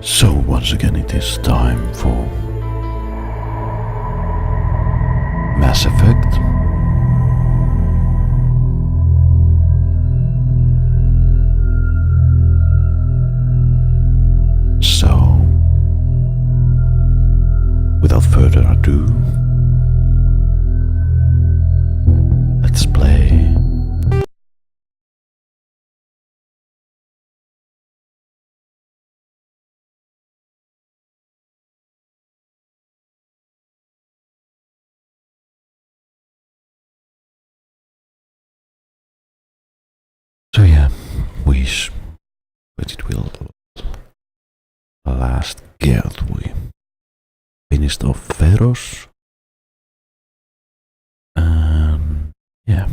So once again it is time for Mass Effect. So, without further ado, let's play. So yeah, but it will last get we finished off Veros, and yeah.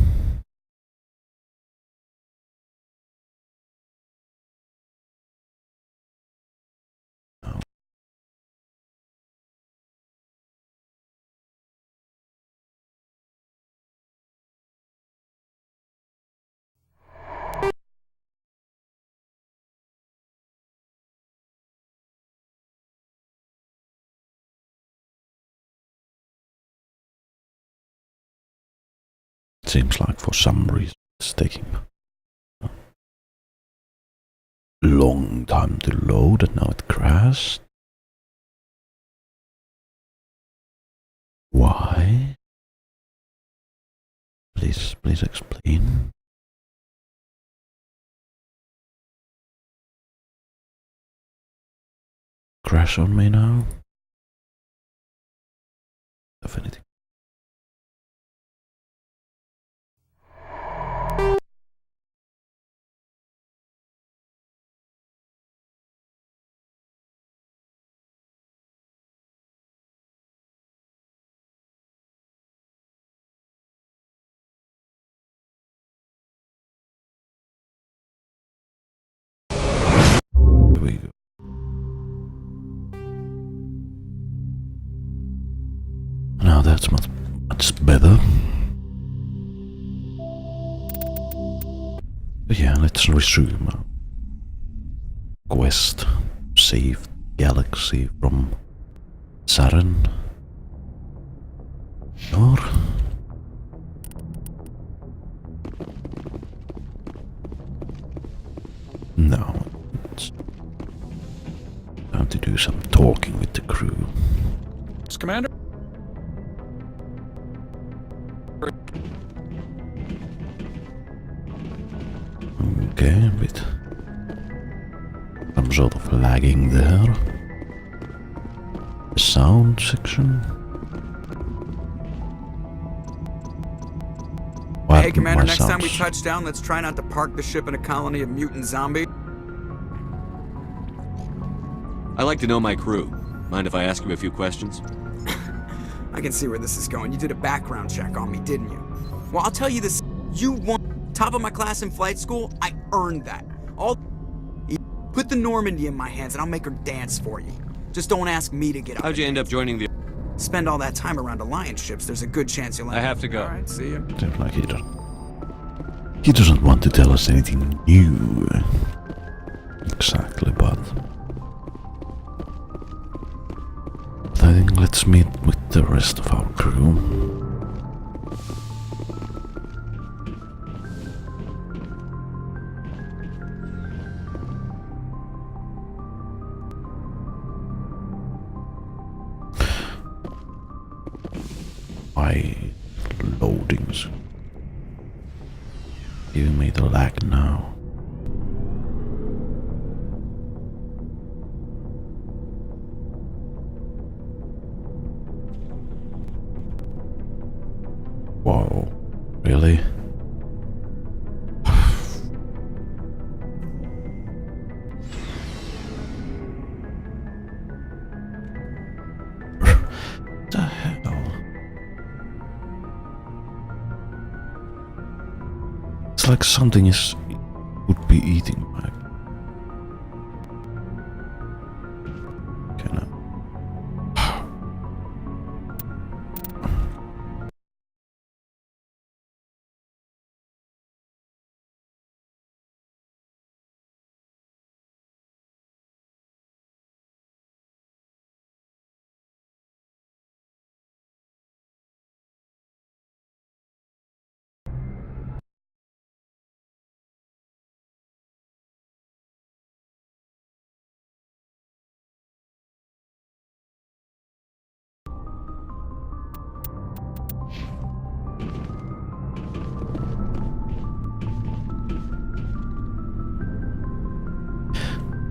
It seems like for some reason it's taking a long time to load and now it crashed. Why? Please explain. Crash on me now? If anything. Here we go. Now that's much better. But yeah, let's resume our quest. Save galaxy from Saren. Or no, it's time to do some talking with the crew. Commander? Okay, a bit. Some sort of lagging there. The sound section. What Hey, Commander, my next time we sounds? touch down, let's try not to park the ship in a colony of mutant zombies. I like to know my crew. Mind if I ask you a few questions? I can see where this is going. You did a background check on me, didn't you? Well, I'll tell you this. You won. Top of my class in flight school, I earned that. Put the Normandy in my hands and I'll make her dance for you. Just don't ask me to get up. How'd you end up joining the... Spend all that time around Alliance ships, there's a good chance you'll end I have to go. Alright, see ya. Seems like he doesn't want to tell us anything new. Exactly, but I think let's meet with the rest of our crew. My loadings giving me the lag now. Whoa, really? What the hell? It's like something would be eating my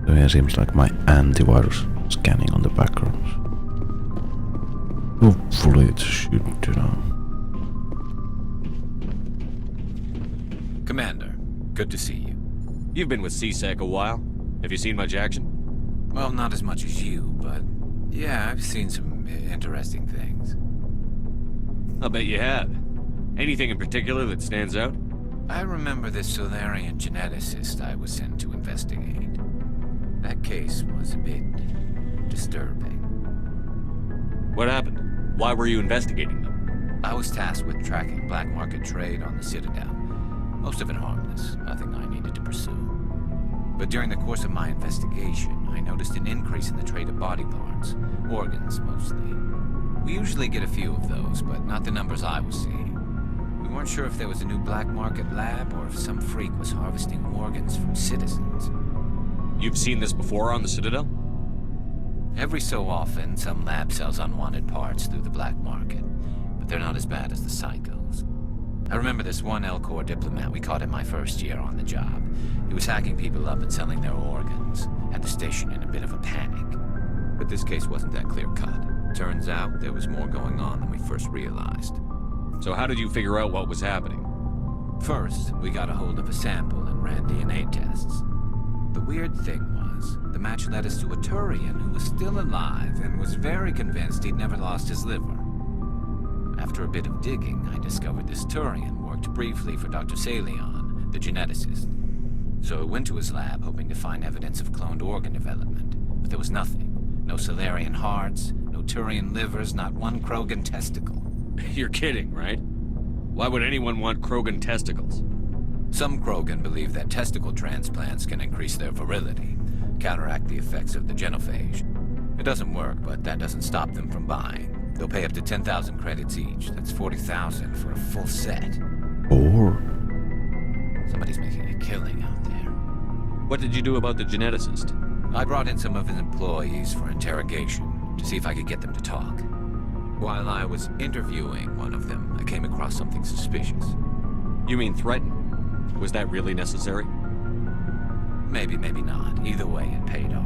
So here seems like my antivirus scanning on the background. Hopefully it should, Commander, good to see you. You've been with CSEC a while. Have you seen much action? Well, not as much as you, but yeah, I've seen some interesting things. I'll bet you have. Anything in particular that stands out? I remember this Solarian geneticist I was sent to investigate. That case was a bit disturbing. What happened? Why were you investigating them? I was tasked with tracking black market trade on the Citadel. Most of it harmless, nothing I needed to pursue. But during the course of my investigation, I noticed an increase in the trade of body parts, organs mostly. We usually get a few of those, but not the numbers I was seeing. We weren't sure if there was a new black market lab or if some freak was harvesting organs from citizens. You've seen this before on the Citadel? Every so often, some lab sells unwanted parts through the black market, but they're not as bad as the psychos. I remember this one Elcor diplomat we caught in my first year on the job. He was hacking people up and selling their organs. Had the station in a bit of a panic. But this case wasn't that clear-cut. Turns out there was more going on than we first realized. So how did you figure out what was happening? First, we got a hold of a sample and ran DNA tests. The weird thing was, the match led us to a Turian who was still alive and was very convinced he'd never lost his liver. After a bit of digging, I discovered this Turian worked briefly for Dr. Salion, the geneticist. So I went to his lab hoping to find evidence of cloned organ development, but there was nothing. No Solarian hearts, no Turian livers, not one Krogan testicle. You're kidding, right? Why would anyone want Krogan testicles? Some Krogan believe that testicle transplants can increase their virility, counteract the effects of the genophage. It doesn't work, but that doesn't stop them from buying. They'll pay up to 10,000 credits each. That's 40,000 for a full set. Or Somebody's making a killing out there. What did you do about the geneticist? I brought in some of his employees for interrogation to see if I could get them to talk. While I was interviewing one of them, I came across something suspicious. You mean threaten? Was that really necessary? Maybe, maybe not. Either way, it paid off.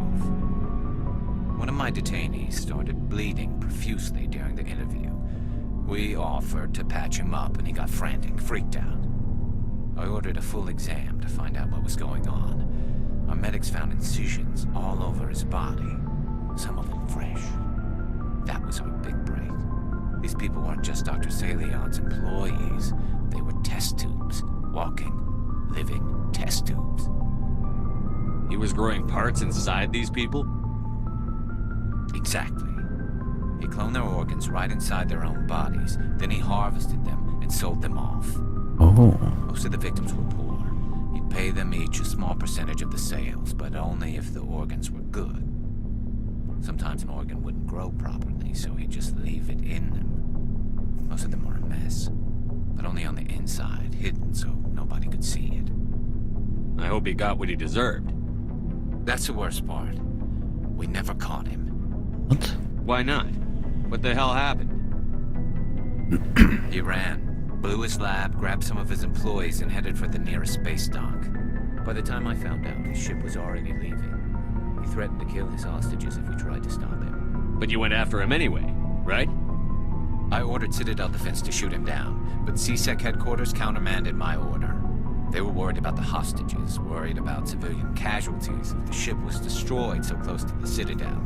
One of my detainees started bleeding profusely during the interview. We offered to patch him up and he got frantic, freaked out. I ordered a full exam to find out what was going on. Our medics found incisions all over his body, some of them fresh. That was our big break. These people weren't just Dr. Salion's employees. They were test tubes. Walking, living test tubes. He was growing parts inside these people? Exactly. He cloned their organs right inside their own bodies. Then he harvested them and sold them off. oh, Most of the victims were poor. He'd pay them each a small percentage of the sales, but only if the organs were good. Sometimes an organ wouldn't grow properly, so he'd just leave it in them. Most of them were a mess, but only on the inside, hidden so nobody could see it. I hope he got what he deserved. That's the worst part. We never caught him. what? Why not? What the hell happened? He ran, blew his lab, grabbed some of his employees, and headed for the nearest space dock. By the time I found out, his ship was already leaving. He threatened to kill his hostages if we tried to stop him. But you went after him anyway, right? I ordered Citadel Defense to shoot him down, but CSEC headquarters countermanded my order. They were worried about the hostages, worried about civilian casualties if the ship was destroyed so close to the Citadel.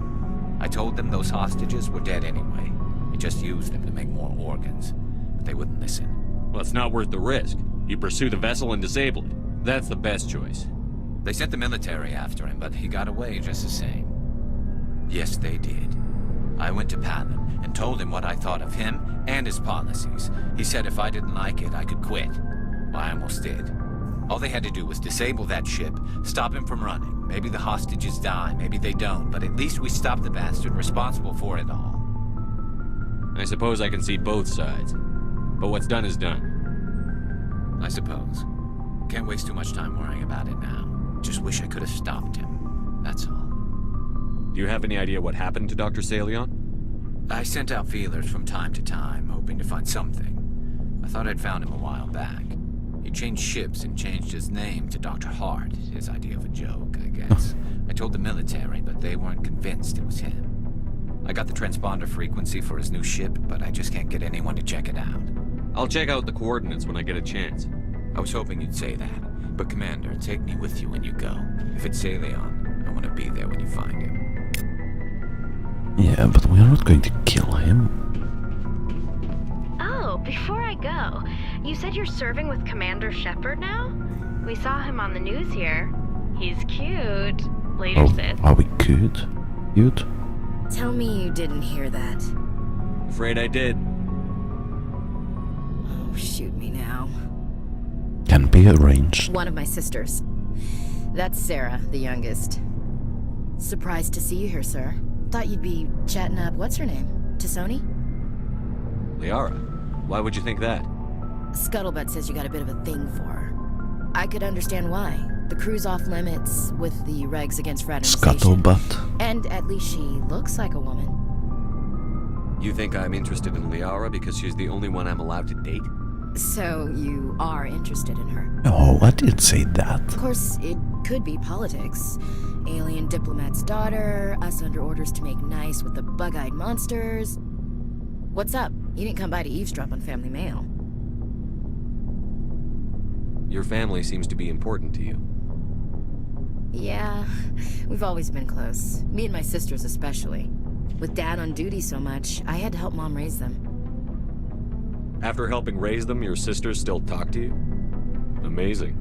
I told them those hostages were dead anyway. We just used them to make more organs, but they wouldn't listen. Well, it's not worth the risk. You pursue the vessel and disable it. That's the best choice. They sent the military after him, but he got away just the same. Yes, they did. I went to Palin and told him what I thought of him and his policies. He said if I didn't like it, I could quit. Well, I almost did. All they had to do was disable that ship, stop him from running. Maybe the hostages die, maybe they don't, but at least we stopped the bastard responsible for it all. I suppose I can see both sides. But what's done is done. I suppose. Can't waste too much time worrying about it now. Just wish I could have stopped him. That's all. Do you have any idea what happened to Dr. Salion? I sent out feelers from time to time, hoping to find something. I thought I'd found him a while back. He changed ships and changed his name to Dr. Hart. His idea of a joke, I guess. I told the military, but they weren't convinced it was him. I got the transponder frequency for his new ship, but I just can't get anyone to check it out. I'll check out the coordinates when I get a chance. I was hoping you'd say that. But Commander, take me with you when you go. If it's Leon, I want to be there when you find him. Yeah, but we are not going to kill him. Oh, before I go, you said you're serving with Commander Shepard now? We saw him on the news here. He's cute. Later, Oh, sis. are we good? Good? Tell me you didn't hear that. Afraid I did. Oh, shoot me now. Can be arranged. One of my sisters. That's Sarah, the youngest. Surprised to see you here, sir. Thought you'd be chatting up, what's her name? Tassoni? Liara, why would you think that? Scuttlebutt says you got a bit of a thing for her. I could understand why. The crew's off limits with the regs against fraternization. Scuttlebutt. And at least she looks like a woman. You think I'm interested in Liara because she's the only one I'm allowed to date? So you are interested in her. Oh, I didn't say that. Of course, it could be politics. Alien diplomat's daughter, us under orders to make nice with the bug-eyed monsters. What's up? You didn't come by to eavesdrop on Family Mail. Your family seems to be important to you. Yeah, we've always been close. Me and my sisters especially. With Dad on duty so much, I had to help Mom raise them. After helping raise them, your sisters still talk to you? Amazing.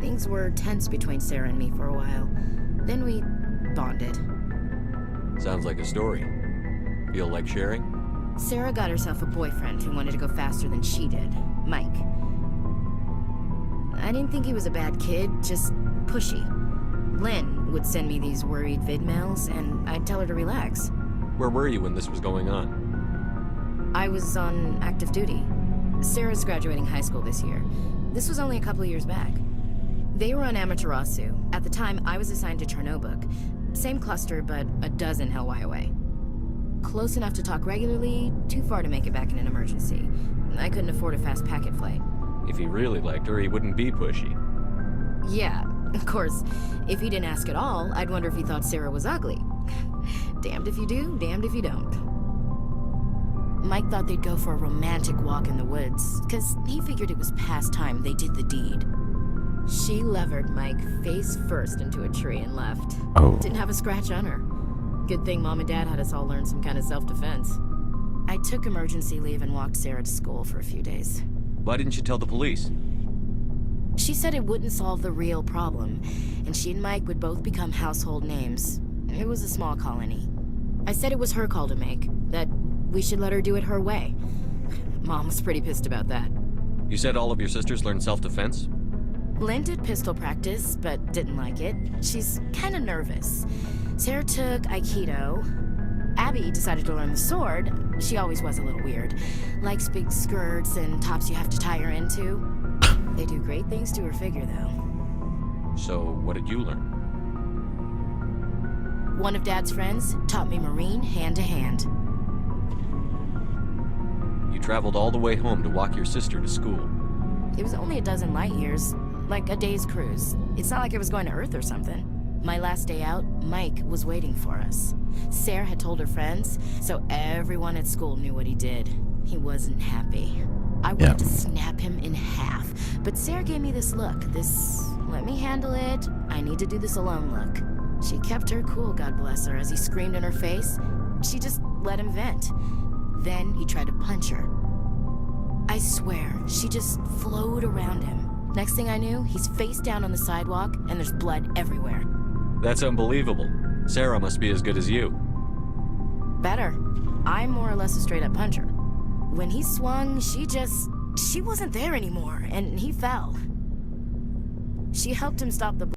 Things were tense between Sarah and me for a while. Then we bonded. Sounds like a story. Feel like sharing? Sarah got herself a boyfriend who wanted to go faster than she did, Mike. I didn't think he was a bad kid, just pushy. Lynn would send me these worried vid mails, and I'd tell her to relax. Where were you when this was going on? I was on active duty. Sarah's graduating high school this year. This was only a couple of years back. They were on Amaterasu. At the time, I was assigned to Chernobog. Same cluster, but a dozen Hellwire away. Close enough to talk regularly, too far to make it back in an emergency. I couldn't afford a fast packet flight. If he really liked her, he wouldn't be pushy. Yeah, of course. If he didn't ask at all, I'd wonder if he thought Sarah was ugly. Damned if you do, damned if you don't. Mike thought they'd go for a romantic walk in the woods, because he figured it was past time they did the deed. She levered Mike face first into a tree and left. Oh. Didn't have a scratch on her. Good thing Mom and Dad had us all learn some kind of self-defense. I took emergency leave and walked Sarah to school for a few days. Why didn't you tell the police? She said it wouldn't solve the real problem, and she and Mike would both become household names. It was a small colony. I said it was her call to make, that we should let her do it her way. Mom was pretty pissed about that. You said all of your sisters learned self-defense? Lynn did pistol practice, but didn't like it. She's kind of nervous. Sarah took Aikido. Abby decided to learn the sword. She always was a little weird. Likes big skirts and tops you have to tie her into. They do great things to her figure, though. So, what did you learn? One of Dad's friends taught me Marine hand to hand. You traveled all the way home to walk your sister to school. It was only a dozen light years, like a day's cruise. It's not like I was going to Earth or something. My last day out, Mike was waiting for us. Sarah had told her friends, so everyone at school knew what he did. He wasn't happy. I wanted to snap him in half, but Sarah gave me this look, this let me handle it, I need to do this alone look. She kept her cool, God bless her, as he screamed in her face. She just let him vent. Then he tried to punch her. I swear, she just flowed around him. Next thing I knew, he's face down on the sidewalk, and there's blood everywhere. That's unbelievable. Sarah must be as good as you. Better. I'm more or less a straight-up puncher. When he swung, she wasn't there anymore, and he fell. She helped him stop the